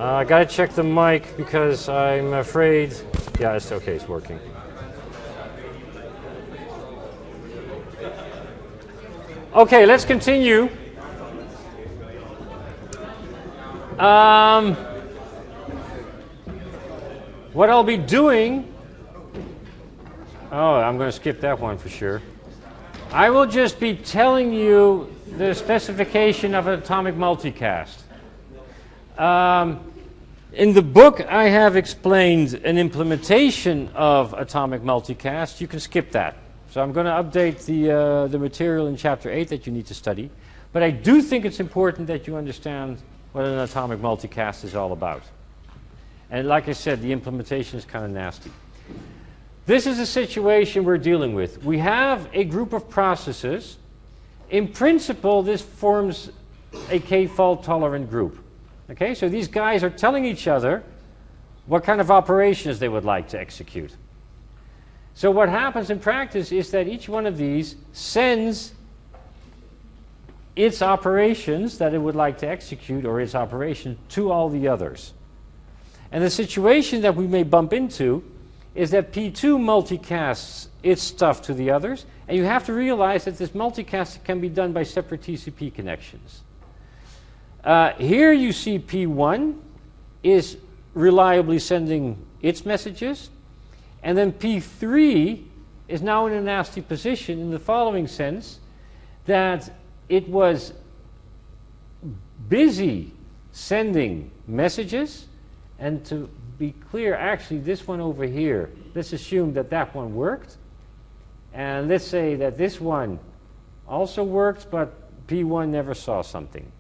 I gotta check the mic because I'm afraid. Yeah, it's okay, it's working. Okay, let's continue. What I'll be doing. Oh, I'm going to skip that one for sure. I will just be telling you the specification of an atomic multicast. In the book, I have explained an implementation of atomic multicast. You can skip that. So I'm going to update the material in Chapter 8 that you need to study. But I do think it's important that you understand what an atomic multicast is all about. And like I said, the implementation is kind of nasty. This is a situation we're dealing with. We have a group of processes. In principle, this forms a k-fault tolerant group. Okay, so these guys are telling each other what kind of operations they would like to execute. So what happens in practice is that each one of these sends its operations that it would like to execute, or its operation, to all the others. And the situation that we may bump into is that P2 multicasts its stuff to the others, and you have to realize that this multicast can be done by separate TCP connections. Here you see P1 is reliably sending its messages, and then P3 is now in a nasty position in the following sense, that it was busy sending messages, and to be clear, actually this one over here, let's assume that that one worked, and let's say that this one also worked, but P1 never saw something.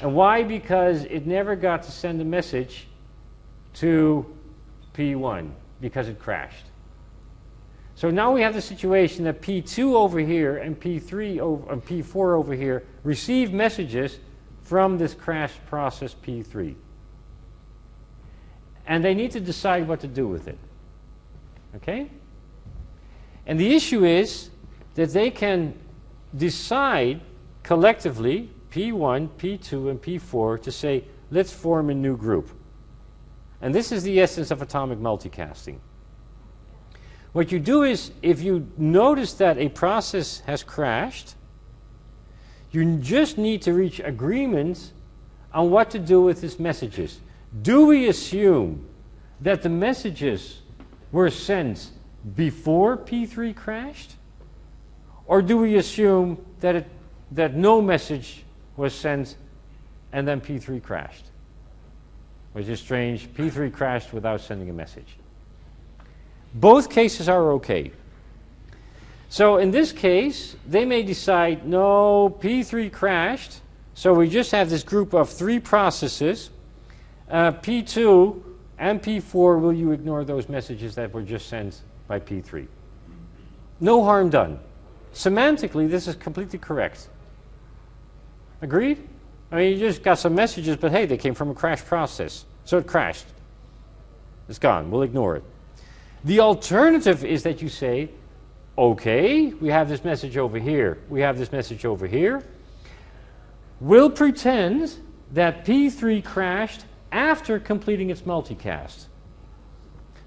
And why? Because it never got to send a message to P1, because it crashed. So now we have the situation that P2 over here and P3 over, and P4 over here receive messages from this crashed process P3. And they need to decide what to do with it. Okay? And the issue is that they can decide collectively, P1, P2, and P4, to say, let's form a new group. And this is the essence of atomic multicasting. What you do is, if you notice that a process has crashed, you just need to reach agreement on what to do with its messages. Do we assume that the messages were sent before P3 crashed? Or do we assume that no message was sent and then P3 crashed? Which is strange. P3 crashed without sending a message. Both cases are okay. So in this case, they may decide, no, P3 crashed, so we just have this group of 3 processes. P2 and P4, will you ignore those messages that were just sent by P3? No harm done. Semantically, this is completely correct. Agreed? I mean, you just got some messages, but hey, they came from a crashed process. So it crashed. It's gone. We'll ignore it. The alternative is that you say, okay, we have this message over here. We have this message over here. We'll pretend that P3 crashed after completing its multicast.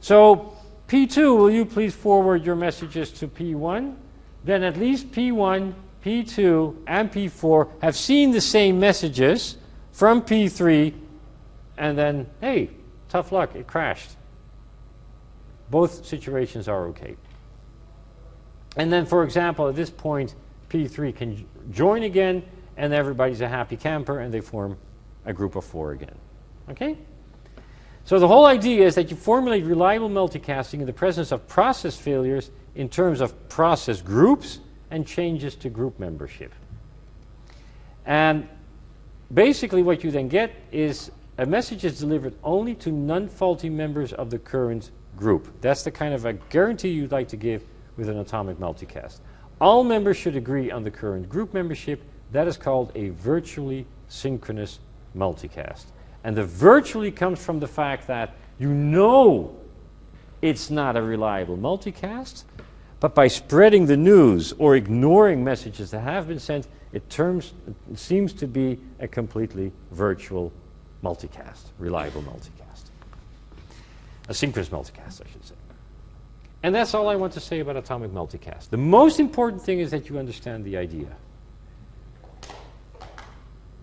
So P2, will you please forward your messages to P1? Then at least P1, P2, and P4 have seen the same messages from P3, and then, hey, tough luck, it crashed. Both situations are okay. And then, for example, at this point, P3 can join again, and everybody's a happy camper, and they form a group of 4 again. Okay? So the whole idea is that you formulate reliable multicasting in the presence of process failures in terms of process groups and changes to group membership. And basically what you then get is a message is delivered only to non-faulty members of the current group. That's the kind of a guarantee you'd like to give with an atomic multicast. All members should agree on the current group membership. That is called a virtually synchronous multicast. And the virtually comes from the fact that you know it's not a reliable multicast, but by spreading the news or ignoring messages that have been sent, it seems to be a completely virtual multicast, reliable multicast. Asynchronous multicast, I should say. And that's all I want to say about atomic multicast. The most important thing is that you understand the idea.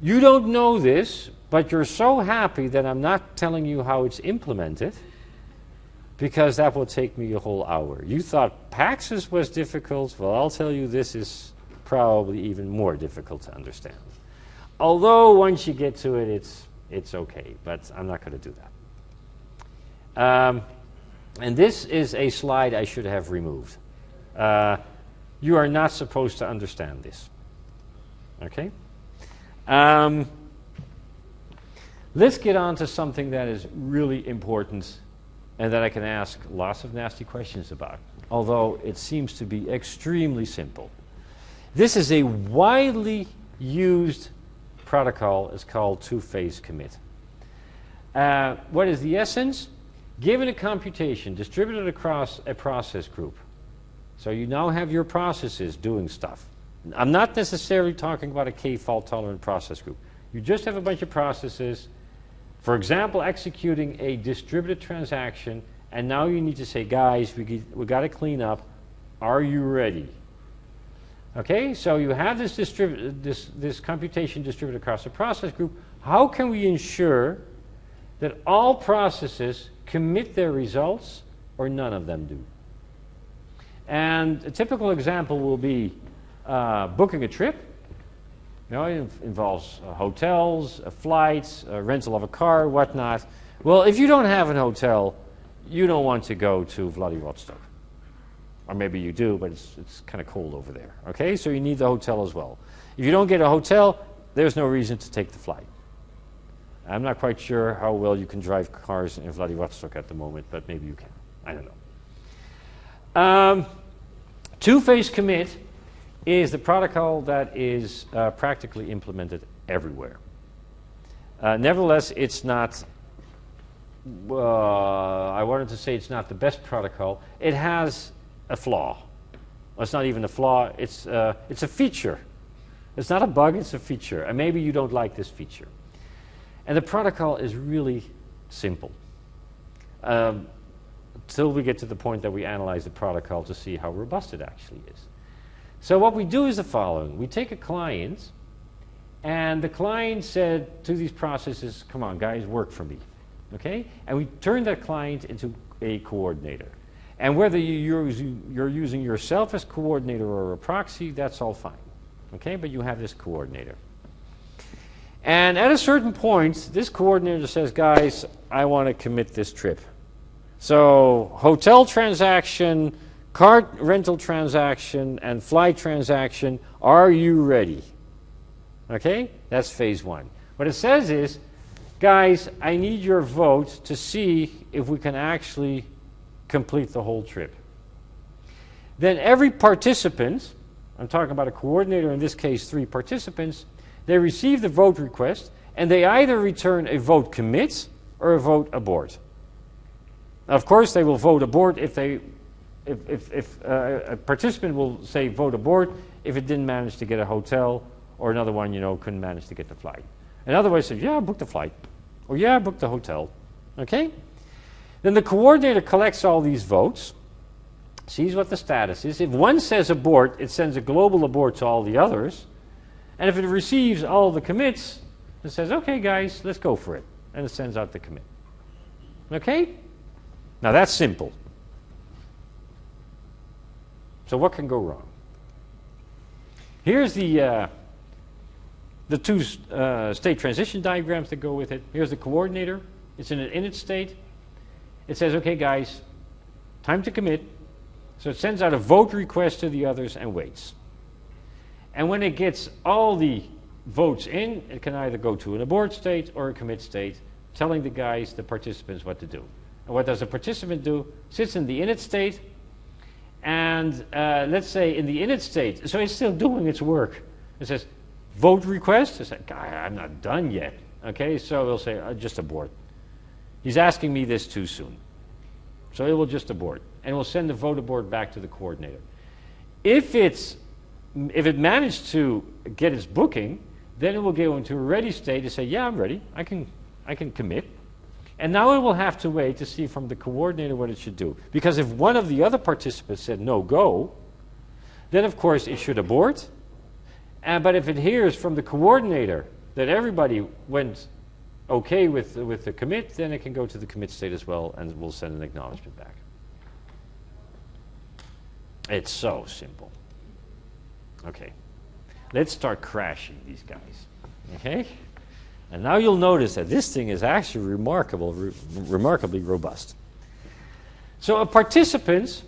You don't know this, but you're so happy that I'm not telling you how it's implemented, because that will take me a whole hour. You thought Paxos was difficult. Well, I'll tell you this is probably even more difficult to understand. Although once you get to it, it's okay, but I'm not going to do that. And this is a slide I should have removed. You are not supposed to understand this. Okay? Let's get on to something that is really important and that I can ask lots of nasty questions about, although it seems to be extremely simple. This is a widely used protocol. It's called two-phase commit. What is the essence? Given a computation distributed across a process group, so you now have your processes doing stuff. I'm not necessarily talking about a k-fault-tolerant process group. You just have a bunch of processes, for example, executing a distributed transaction, and now you need to say, guys, we got to clean up. Are you ready? Okay, so you have this computation distributed across a process group. How can we ensure that all processes commit their results or none of them do? And a typical example will be booking a trip. You know, it involves hotels, flights, rental of a car, whatnot. Well, if you don't have an hotel, you don't want to go to Vladivostok. Or maybe you do, but it's kind of cold over there. Okay, so you need the hotel as well. If you don't get a hotel, there's no reason to take the flight. I'm not quite sure how well you can drive cars in Vladivostok at the moment, but maybe you can. I don't know. Two-phase commit is the protocol that is practically implemented everywhere. Nevertheless, it's not, I wanted to say it's not the best protocol. It has a flaw. Well, it's not even a flaw, it's a feature. It's not a bug, it's a feature. And maybe you don't like this feature. And the protocol is really simple. Till we get to the point that we analyze the protocol to see how robust it actually is. So what we do is the following. We take a client, and the client said to these processes, come on, guys, work for me. Okay? And we turn that client into a coordinator. And whether you're using yourself as coordinator or a proxy, that's all fine. Okay? But you have this coordinator. And at a certain point, this coordinator says, guys, I want to commit this trip. So hotel transaction, car rental transaction, and flight transaction, are you ready? Okay? That's phase one. What it says is, guys, I need your vote to see if we can actually complete the whole trip. Then every participant, I'm talking about a coordinator, in this case 3 participants, they receive the vote request, and they either return a vote commit or a vote abort. Now, of course, they will vote abort if a participant will say vote abort if it didn't manage to get a hotel, or another one, couldn't manage to get the flight. Another one says, yeah, I booked the flight, or yeah, I booked the hotel. Okay? Then the coordinator collects all these votes, sees what the status is. If one says abort, it sends a global abort to all the others. And if it receives all the commits, it says, okay, guys, let's go for it. And it sends out the commit. Okay? Now, that's simple. So what can go wrong? Here's the 2 state transition diagrams that go with it. Here's the coordinator. It's in an init state. It says, okay, guys, time to commit. So it sends out a vote request to the others and waits. And when it gets all the votes in, it can either go to an abort state or a commit state, telling the guys, the participants, what to do. And what does a participant do? Sits in the init state, and let's say in the init state, so it's still doing its work. It says, vote request. It's like, I'm not done yet. Okay, so we'll say, just abort. He's asking me this too soon. So it will just abort. And we'll send the vote abort back to the coordinator. If it managed to get its booking, then it will go into a ready state to say, yeah, I'm ready. I can I can commit. And now it will have to wait to see from the coordinator what it should do. Because if one of the other participants said no go, then of course it should abort. But if it hears from the coordinator that everybody went okay with the commit, then it can go to the commit state as well and we'll send an acknowledgement back. It's so simple. Okay. Let's start crashing these guys. Okay? And now you'll notice that this thing is actually remarkably robust. So a participant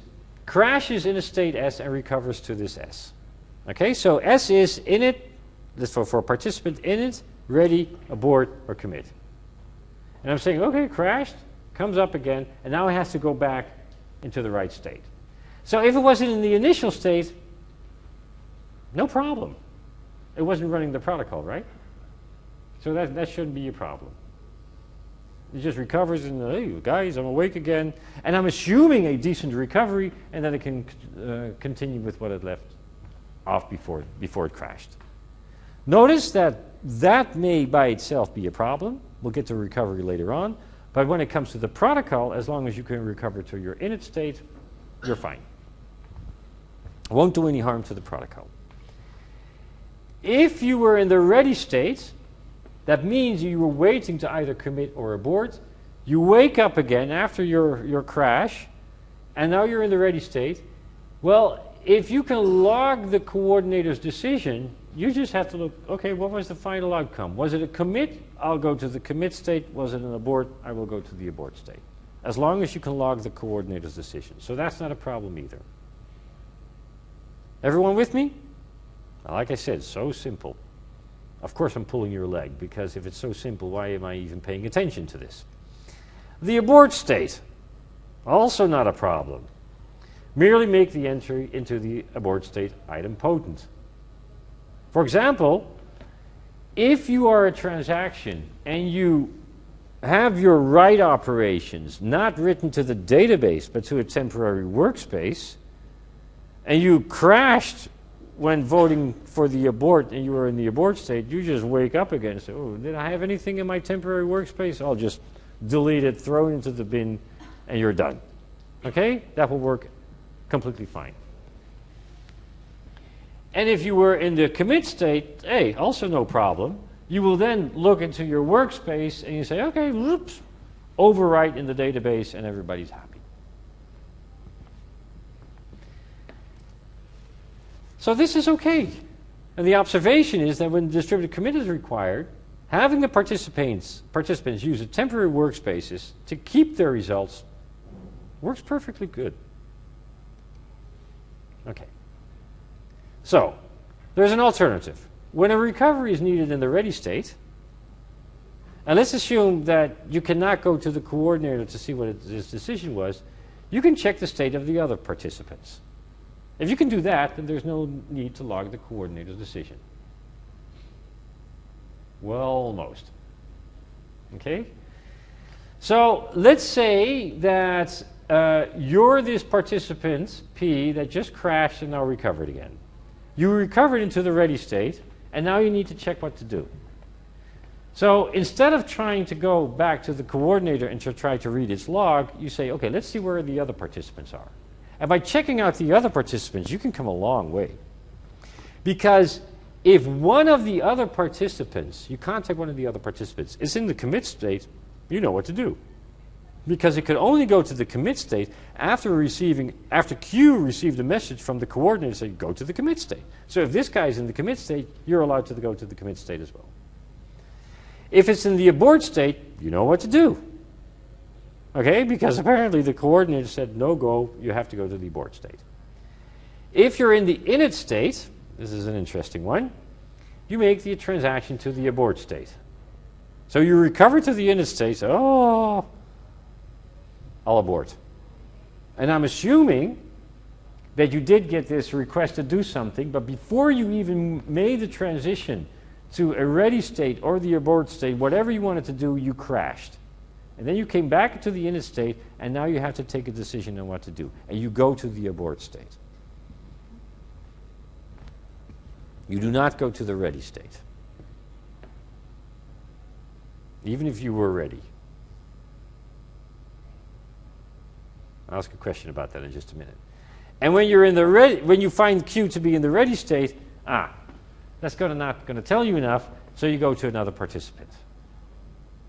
crashes in a state S and recovers to this S. Okay, so S is init, this for a participant init, ready, abort, or commit. And I'm saying, okay, crashed, comes up again, and now it has to go back into the right state. So if it wasn't in the initial state, no problem. It wasn't running the protocol, right? So that shouldn't be a problem. It just recovers and, hey, guys, I'm awake again. And I'm assuming a decent recovery, and then it can continue with what it left off before it crashed. Notice that may by itself be a problem. We'll get to recovery later on. But when it comes to the protocol, as long as you can recover to your init state, you're fine. It won't do any harm to the protocol. If you were in the ready state, that means you were waiting to either commit or abort. You wake up again after your crash, and now you're in the ready state. Well, if you can log the coordinator's decision, you just have to look, okay, what was the final outcome? Was it a commit? I'll go to the commit state. Was it an abort? I will go to the abort state. As long as you can log the coordinator's decision. So that's not a problem either. Everyone with me? Like I said, so simple. Of course I'm pulling your leg, because if it's so simple, why am I even paying attention to this? The abort state, also not a problem. Merely make the entry into the abort state idempotent. For example, if you are a transaction and you have your write operations not written to the database but to a temporary workspace, and you crashed when voting for the abort and you were in the abort state, you just wake up again and say, oh, did I have anything in my temporary workspace? I'll just delete it, throw it into the bin, and you're done. Okay? That will work completely fine. And if you were in the commit state, hey, also no problem. You will then look into your workspace and you say, okay, whoops, overwrite in the database and everybody's happy. So this is okay. And the observation is that when distributed commit is required, having the participants use a temporary workspaces to keep their results works perfectly good. Okay. So, there's an alternative. When a recovery is needed in the ready state, and let's assume that you cannot go to the coordinator to see what his decision was, you can check the state of the other participants. If you can do that, then there's no need to log the coordinator's decision. Well, almost. Okay? So let's say that you're this participant, P, that just crashed and now recovered again. You recovered into the ready state, and now you need to check what to do. So instead of trying to go back to the coordinator and to try to read its log, you say, okay, let's see where the other participants are. And by checking out the other participants, you can come a long way. Because if one of the other participants, you contact one of the other participants, is in the commit state, you know what to do. Because it could only go to the commit state after Q received a message from the coordinator saying, go to the commit state. So if this guy's in the commit state, you're allowed to go to the commit state as well. If it's in the abort state, you know what to do. Okay, because apparently the coordinator said, no go, you have to go to the abort state. If you're in the init state, this is an interesting one, you make the transaction to the abort state. So you recover to the init state, so, oh, I'll abort. And I'm assuming that you did get this request to do something, but before you even made the transition to a ready state or the abort state, whatever you wanted to do, you crashed. And then you came back to the init state, and now you have to take a decision on what to do. And you go to the abort state. You do not go to the ready state. even if you were ready. I'll ask a question about that in just a minute. And when you're in the ready, when you find Q to be in the ready state, that's not going to tell you enough, so you go to another participant.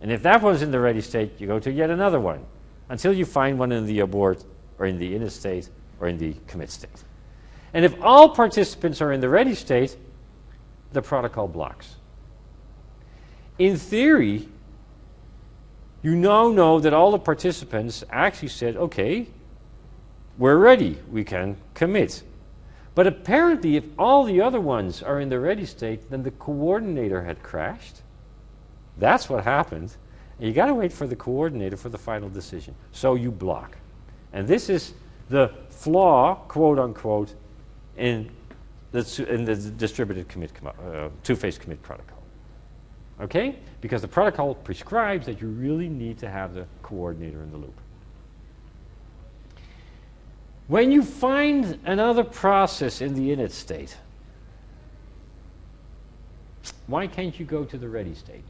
And if that one's in the ready state, you go to yet another one, until you find one in the abort, or in the init state, or in the commit state. And if all participants are in the ready state, the protocol blocks. In theory, you now know that all the participants actually said, okay, we're ready, we can commit. But apparently, if all the other ones are in the ready state, then the coordinator had crashed. That's what happened. And you got to wait for the coordinator for the final decision. So you block. And this is the flaw, quote unquote, in the distributed commit, two-phase commit protocol. Okay? Because the protocol prescribes that you really need to have the coordinator in the loop. When you find another process in the init state, why can't you go to the ready state?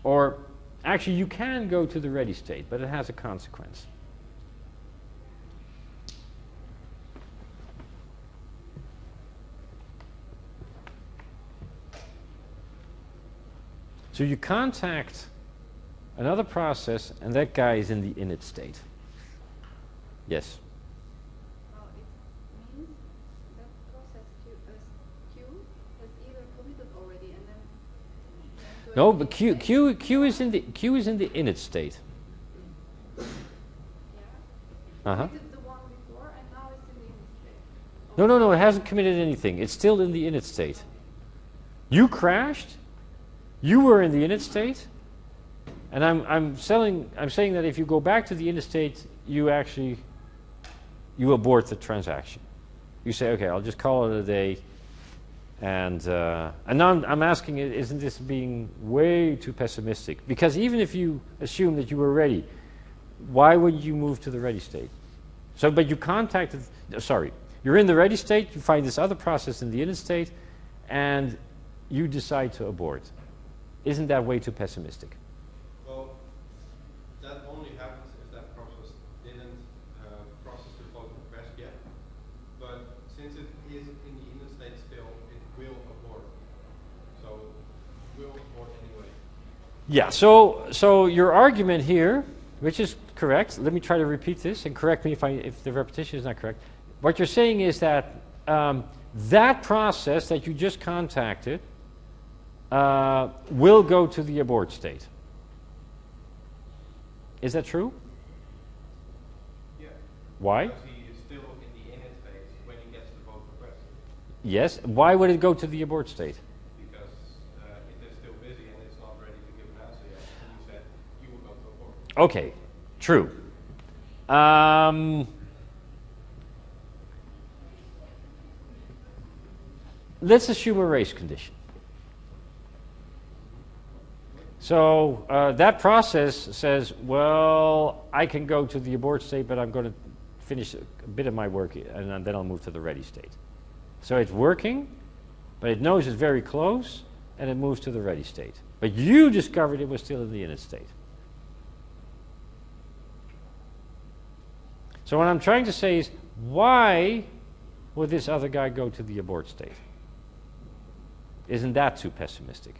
Or, actually, you can go to the ready state, but it has a consequence. So you contact another process, and that guy is in the init state. Yes? It means that process Q has either committed already and then... No, but Q is in the init state. Yeah. Uh-huh. It did the one before and now it's in the init state. No, it hasn't committed anything. It's still in the init state. You crashed. You were in the init state. And I'm saying that if you go back to the init state, you abort the transaction. You say, okay, I'll just call it a day. And now I'm asking, isn't this being way too pessimistic? Because even if you assume that you were ready, why would you move to the ready state? So, but you contacted, you're in the ready state, you find this other process in the init state, and you decide to abort. Isn't that way too pessimistic? Well, that only happens if that process didn't process the vote request yet. But since it is in the init state still, it will abort. So it will abort anyway. Yeah, so your argument here, which is correct, let me try to repeat this and correct me if the repetition is not correct. What you're saying is that that process that you just contacted will go to the abort state. Is that true? Yeah. Why? Because he is still in the init phase when he gets the vote request. Yes. Why would it go to the abort state? Because it is still busy and it's not ready to give an answer yet. And you said you will go to abort. Okay, true. Let's assume a race condition. So that process says, well, I can go to the abort state, but I'm going to finish a bit of my work, and then I'll move to the ready state. So it's working, but it knows it's very close, and it moves to the ready state. But you discovered it was still in the init state. So what I'm trying to say is, why would this other guy go to the abort state? Isn't that too pessimistic?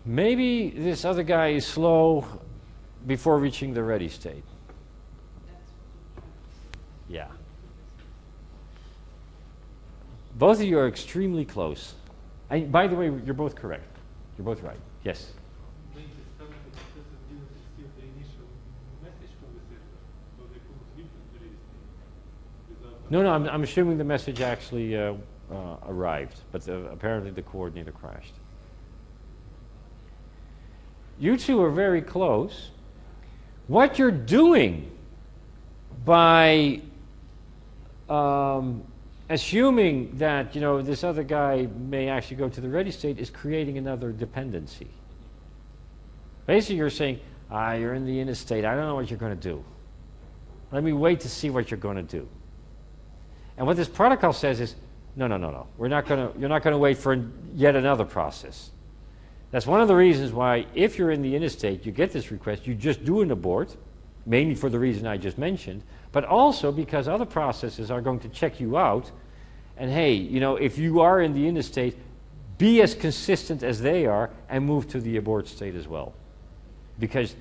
Maybe this other guy is slow before reaching the ready state. Yeah. Both of you are extremely close. And by the way, you're both correct. You're both right. Yes? Maybe some of the process didn't receive the initial message from the server, so they couldn't reach the ready state. No, I'm assuming the message actually arrived, but apparently the coordinator crashed. You two are very close. What you're doing by assuming that this other guy may actually go to the ready state is creating another dependency. Basically, you're saying, you're in the interstate. I don't know what you're going to do. Let me wait to see what you're going to do. And what this protocol says is, no. You're not going to wait for yet another process. That's one of the reasons why, if you're in the interstate, you get this request, you just do an abort, mainly for the reason I just mentioned, but also because other processes are going to check you out. And hey, if you are in the interstate, be as consistent as they are and move to the abort state as well. Because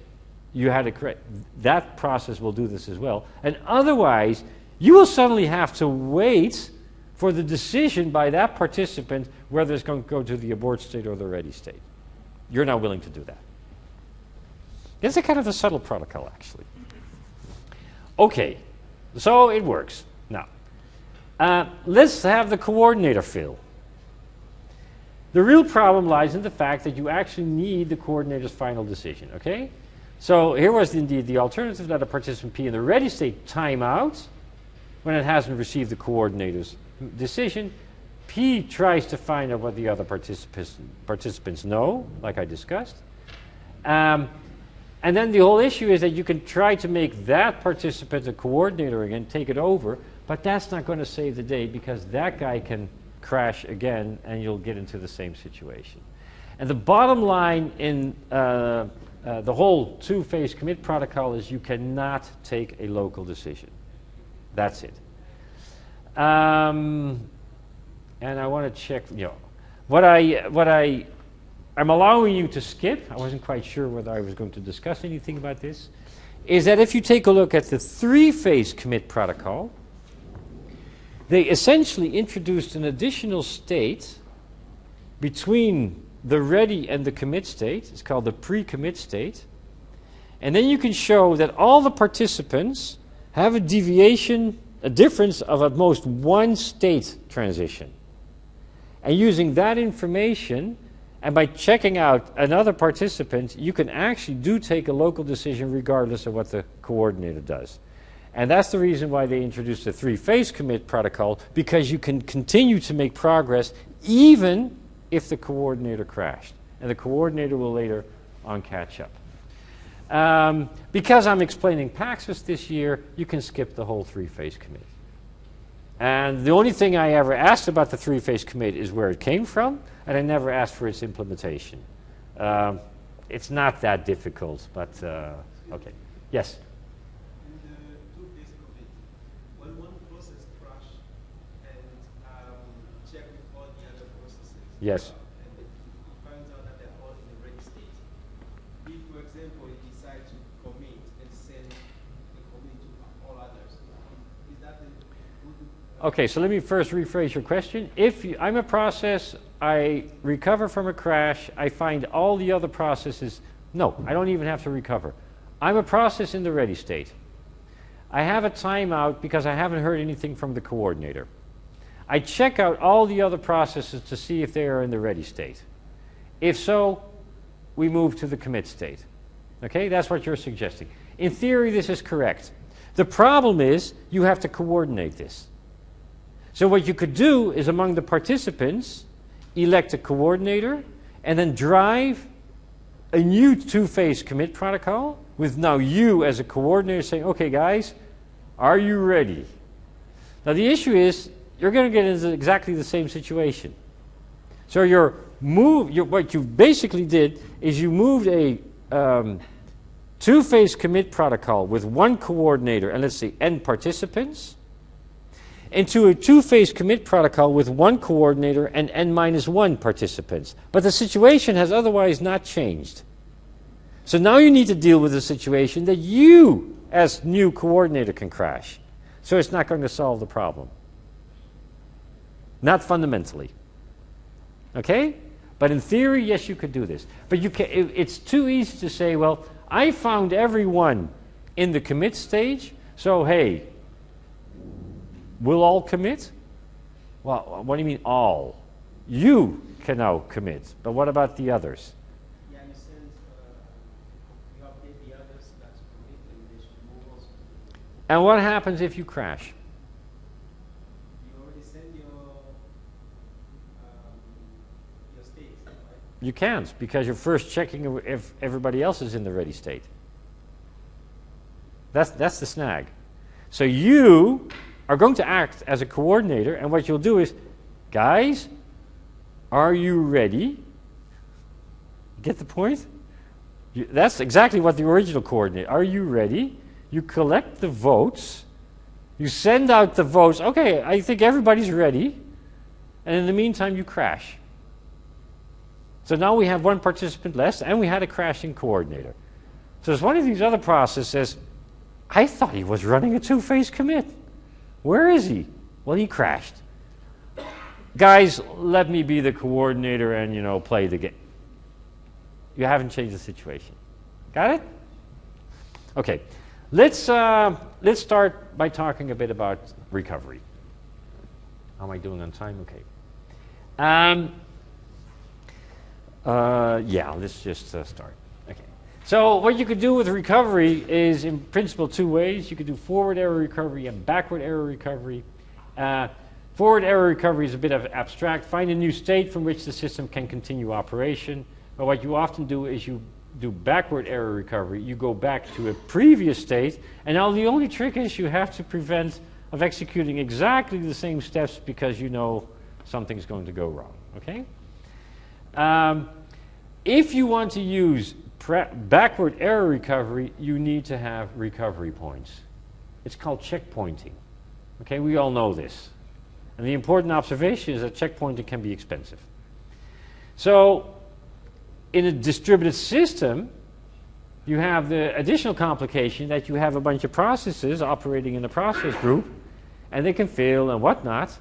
you had to correct. That process will do this as well. And otherwise, you will suddenly have to wait for the decision by that participant whether it's going to go to the abort state or the ready state. You're not willing to do that. It's a kind of a subtle protocol, actually. Okay, so it works. Now, let's have the coordinator fill. The real problem lies in the fact that you actually need the coordinator's final decision, okay? So here was indeed the alternative that a participant P in the ready state time out when it hasn't received the coordinator's decision. P tries to find out what the other participants know, like I discussed. And then the whole issue is that you can try to make that participant a coordinator again, take it over, but that's not going to save the day because that guy can crash again and you'll get into the same situation. And the bottom line in the whole two-phase commit protocol is you cannot take a local decision. That's it. And I want to check, what I'm allowing you to skip, I wasn't quite sure whether I was going to discuss anything about this, is that if you take a look at the three-phase commit protocol, they essentially introduced an additional state between the ready and the commit state. It's called the pre-commit state. And then you can show that all the participants have a difference of at most one state transition. And using that information, and by checking out another participant, you can actually take a local decision regardless of what the coordinator does. And that's the reason why they introduced the three-phase commit protocol, because you can continue to make progress even if the coordinator crashed. And the coordinator will later on catch up. Because I'm explaining Paxos this year, you can skip the whole three-phase commit. And the only thing I ever asked about the three-phase commit is where it came from, and I never asked for its implementation. It's not that difficult, but okay. Yes? In the two-phase commit, when one process crashes and check with all the other processes, Yes. and it finds out that they're all in the ready state. If, for example, you decide to commit and send the commit to all others, is that the Okay, so let me first rephrase your question. If I'm a process, I recover from a crash, I find all the other processes, no, I don't even have to recover. I'm a process in the ready state. I have a timeout because I haven't heard anything from the coordinator. I check out all the other processes to see if they are in the ready state. If so, we move to the commit state. Okay, that's what you're suggesting. In theory, this is correct. The problem is you have to coordinate this. So what you could do is, among the participants, elect a coordinator and then drive a new two-phase commit protocol with now you as a coordinator saying, okay guys, are you ready? Now the issue is you're going to get into exactly the same situation. So what you basically did is you moved a two-phase commit protocol with one coordinator and let's say n participants into a two-phase commit protocol with one coordinator and n-1 participants. But the situation has otherwise not changed. So now you need to deal with the situation that you, as new coordinator, can crash. So it's not going to solve the problem. Not fundamentally. Okay? But in theory, yes, you could do this. But it's too easy to say, well, I found everyone in the commit stage, so hey, we'll all commit? Well, what do you mean all? You can now commit, but what about the others? Yeah, in a sense, you update the others that commit and they should move also. And what happens if you crash? You already send your states, right? You can't, because you're first checking if everybody else is in the ready state. That's the snag. So you are going to act as a coordinator, and what you'll do is, guys, are you ready? Get the point? That's exactly what the original coordinator. Are you ready? You collect the votes. You send out the votes. Okay, I think everybody's ready. And in the meantime, you crash. So now we have one participant less, and we had a crashing coordinator. So as one of these other processes says, I thought he was running a two-phase commit. Where is he? Well, he crashed. Guys, let me be the coordinator and, play the game. You haven't changed the situation. Got it? Okay. Let's start by talking a bit about recovery. How am I doing on time? Okay. Yeah, let's just start. Okay. So what you could do with recovery is, in principle, two ways. You could do forward error recovery and backward error recovery. Forward error recovery is a bit of abstract. Find a new state from which the system can continue operation. But what you often do is you do backward error recovery. You go back to a previous state, and now the only trick is you have to prevent of executing exactly the same steps because you know something's going to go wrong. Okay? If you want to use backward error recovery, you need to have recovery points. It's called checkpointing. Okay, we all know this. And the important observation is that checkpointing can be expensive. So, in a distributed system, you have the additional complication that you have a bunch of processes operating in a process group, and they can fail and whatnot.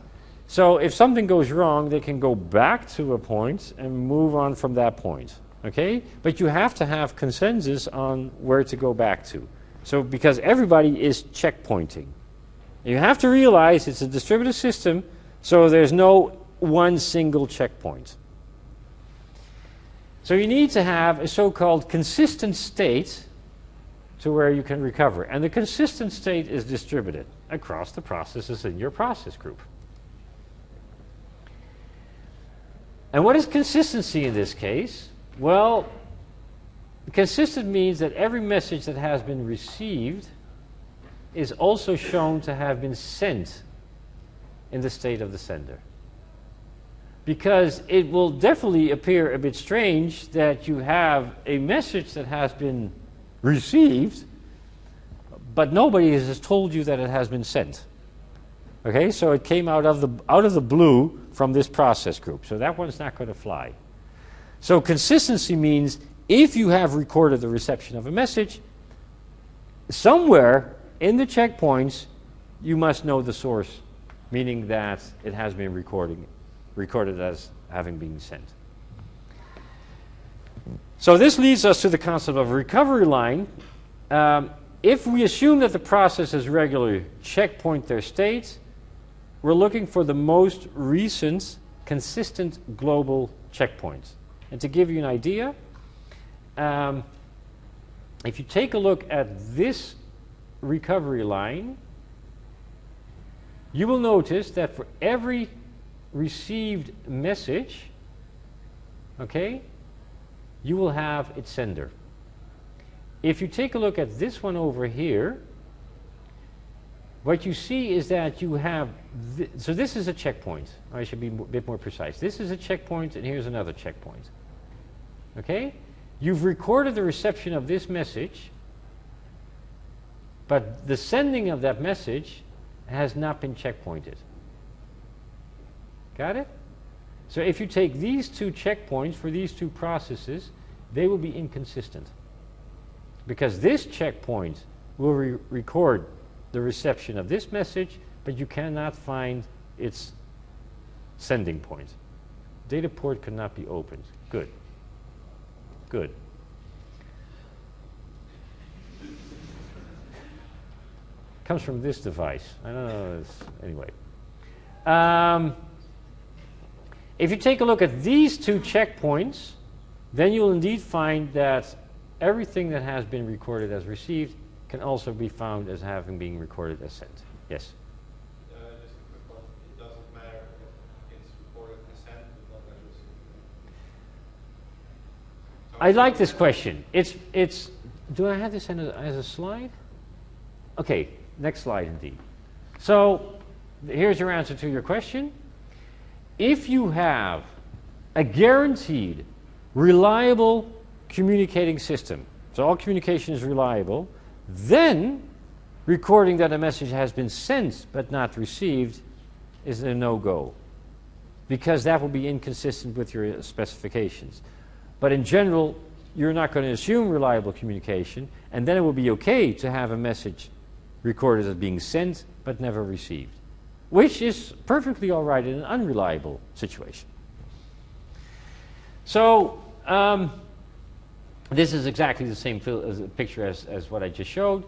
So if something goes wrong, they can go back to a point and move on from that point. Okay? But you have to have consensus on where to go back to. So because everybody is checkpointing. And you have to realize it's a distributed system, so there's no one single checkpoint. So you need to have a so-called consistent state to where you can recover. And the consistent state is distributed across the processes in your process group. And what is consistency in this case? Well, consistent means that every message that has been received is also shown to have been sent in the state of the sender. Because it will definitely appear a bit strange that you have a message that has been received, but nobody has told you that it has been sent. Okay, so it came out of the blue from this process group. So that one's not going to fly. So consistency means if you have recorded the reception of a message, somewhere in the checkpoints you must know the source, meaning that it has been recorded as having been sent. So this leads us to the concept of a recovery line. If we assume that the processes regularly checkpoint their states, we're looking for the most recent consistent global checkpoints. And to give you an idea, if you take a look at this recovery line, you will notice that for every received message, okay, you will have its sender. If you take a look at this one over here, what you see is that you have, so this is a checkpoint. I should be a bit more precise. This is a checkpoint, and here's another checkpoint. Okay? You've recorded the reception of this message, but the sending of that message has not been checkpointed. Got it? So if you take these two checkpoints for these two processes, they will be inconsistent. Because this checkpoint will record the reception of this message, but you cannot find its sending point. Data port cannot be opened. Good. Good. Comes from this device. I don't know. Anyway. If you take a look at these two checkpoints, then you'll indeed find that everything that has been recorded as received can also be found as having been recorded as sent. Yes? Just a quick one. It doesn't matter if it's recorded as sent, but not as I like this question. It's. Do I have this as a slide? Okay, next slide indeed. So here's your answer to your question. If you have a guaranteed, reliable communicating system, so all communication is reliable, then recording that a message has been sent but not received is a no-go, because that will be inconsistent with your specifications. But in general, you're not going to assume reliable communication, and then it will be okay to have a message recorded as being sent but never received, which is perfectly all right in an unreliable situation. So this is exactly the same picture as what I just showed.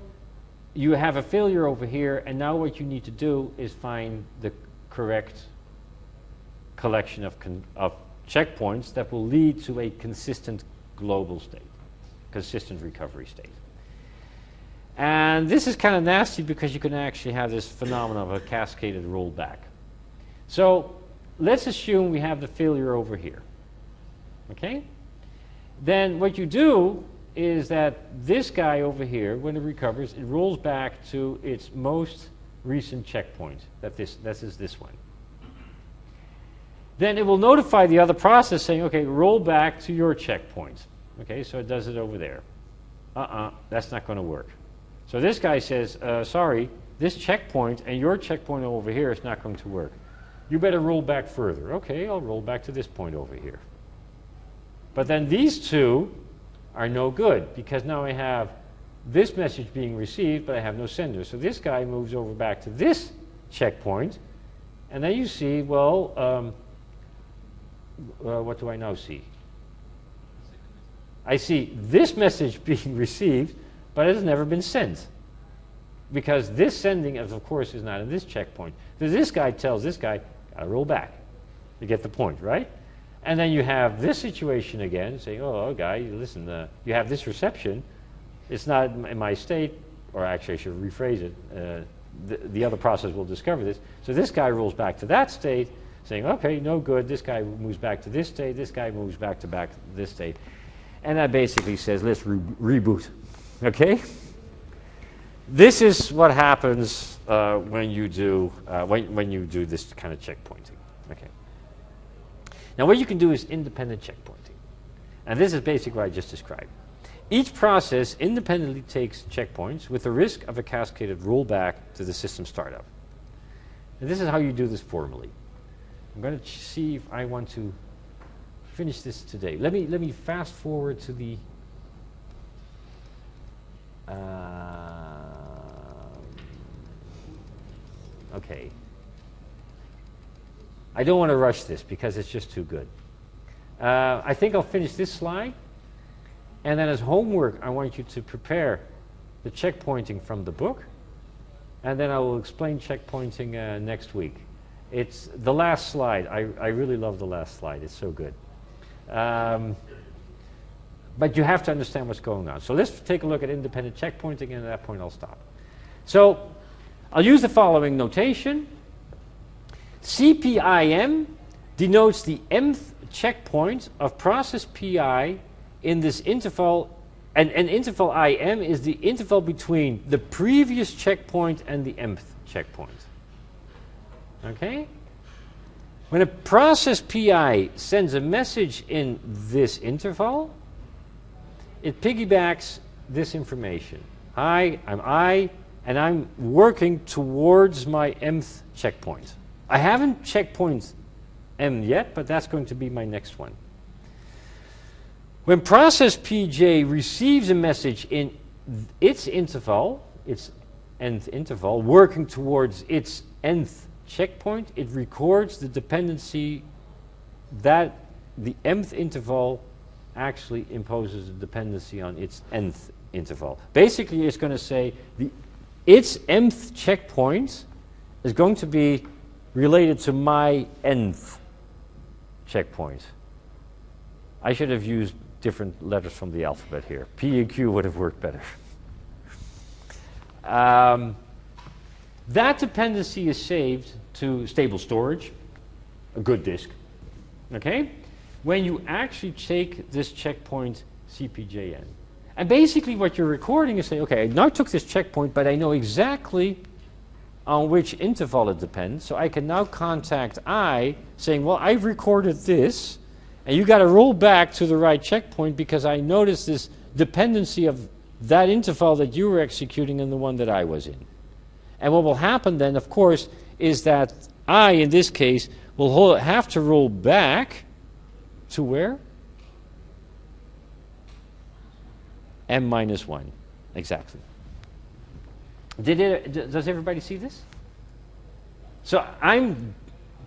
You have a failure over here, and now what you need to do is find the correct collection of checkpoints that will lead to a consistent global state, consistent recovery state. And this is kind of nasty because you can actually have this phenomenon of a cascaded rollback. So let's assume we have the failure over here. Okay? Then what you do is that this guy over here, when it recovers, it rolls back to its most recent checkpoint. This is this one. Then it will notify the other process saying, okay, roll back to your checkpoint. Okay, so it does it over there. That's not going to work. So this guy says, sorry, this checkpoint and your checkpoint over here is not going to work. You better roll back further. Okay, I'll roll back to this point over here. But then these two are no good, because now I have this message being received, but I have no sender. So this guy moves over back to this checkpoint, and then you see, well, what do I now see? I see this message being received, but it has never been sent, because this sending, of course, is not in this checkpoint. So this guy tells this guy, gotta roll back. You get the point, right? And then you have this situation again, saying, oh, guy, listen, you have this reception. It's not in my state, or actually I should rephrase it. The other process will discover this. So this guy rolls back to that state, saying, okay, no good. This guy moves back to this state. This guy moves back to this state. And that basically says, let's reboot. Okay? This is what happens when you do this kind of checkpointing. Okay. Now what you can do is independent checkpointing. And this is basically what I just described. Each process independently takes checkpoints with the risk of a cascaded rollback to the system startup. And this is how you do this formally. I'm going to see if I want to finish this today. Let me fast forward to the okay. I don't want to rush this because it's just too good. I think I'll finish this slide, and then as homework I want you to prepare the checkpointing from the book, and then I will explain checkpointing next week. It's the last slide. I really love the last slide. It's so good. But you have to understand what's going on. So let's take a look at independent checkpointing, and at that point I'll stop. So I'll use the following notation. CPIM denotes the mth checkpoint of process PI in this interval, and interval IM is the interval between the previous checkpoint and the mth checkpoint. Okay? When a process PI sends a message in this interval, it piggybacks this information. Hi, I'm I, and I'm working towards my mth checkpoint. I haven't checkpoint M yet, but that's going to be my next one. When process PJ receives a message in its interval, its nth interval, working towards its nth checkpoint, it records the dependency that the mth interval actually imposes a dependency on its nth interval. Basically, it's going to say its mth checkpoint is going to be related to my nth checkpoint. I should have used different letters from the alphabet here. P and Q would have worked better. That dependency is saved to stable storage, a good disk. Okay? When you actually take this checkpoint CPJN. And basically what you're recording is saying, okay, I now took this checkpoint, but I know exactly on which interval it depends, so I can now contact I, saying, well, I've recorded this, and you got to roll back to the right checkpoint because I noticed this dependency of that interval that you were executing and the one that I was in. And what will happen then, of course, is that I, in this case, will have to roll back to where? M minus 1, exactly. Does everybody see this? So I'm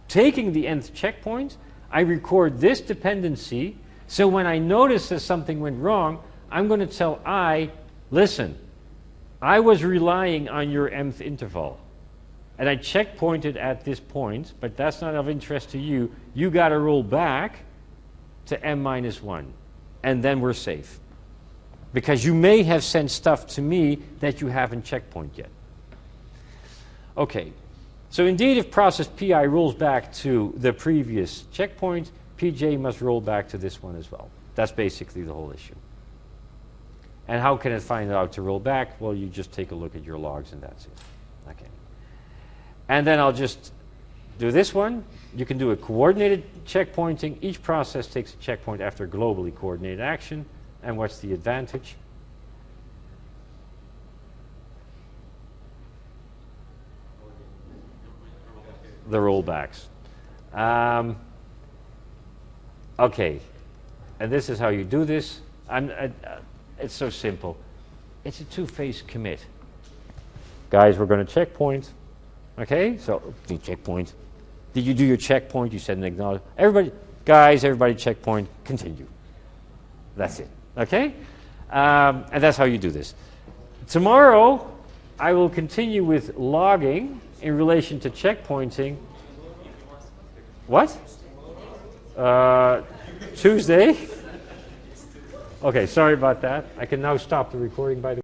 taking the nth checkpoint, I record this dependency, so when I notice that something went wrong, I'm going to tell I, listen, I was relying on your mth interval, and I checkpointed at this point, but that's not of interest to you. You got to roll back to m minus 1, and then we're safe. Because you may have sent stuff to me that you haven't checkpointed yet. Okay, so indeed if process PI rolls back to the previous checkpoint, PJ must roll back to this one as well. That's basically the whole issue. And how can it find out to roll back? Well, you just take a look at your logs and that's it. Okay. And then I'll just do this one. You can do a coordinated checkpointing. Each process takes a checkpoint after globally coordinated action. And what's the advantage? The rollbacks. Okay, and this is how you do this. It's so simple. It's a two-phase commit. Guys, we're going to checkpoint. Okay, so do checkpoint. Did you do your checkpoint? You said an acknowledge. Everybody, guys, everybody checkpoint. Continue. That's it. Okay, and that's how you do this. Tomorrow, I will continue with logging in relation to checkpointing. What? Tuesday? Okay, sorry about that. I can now stop the recording, by the way.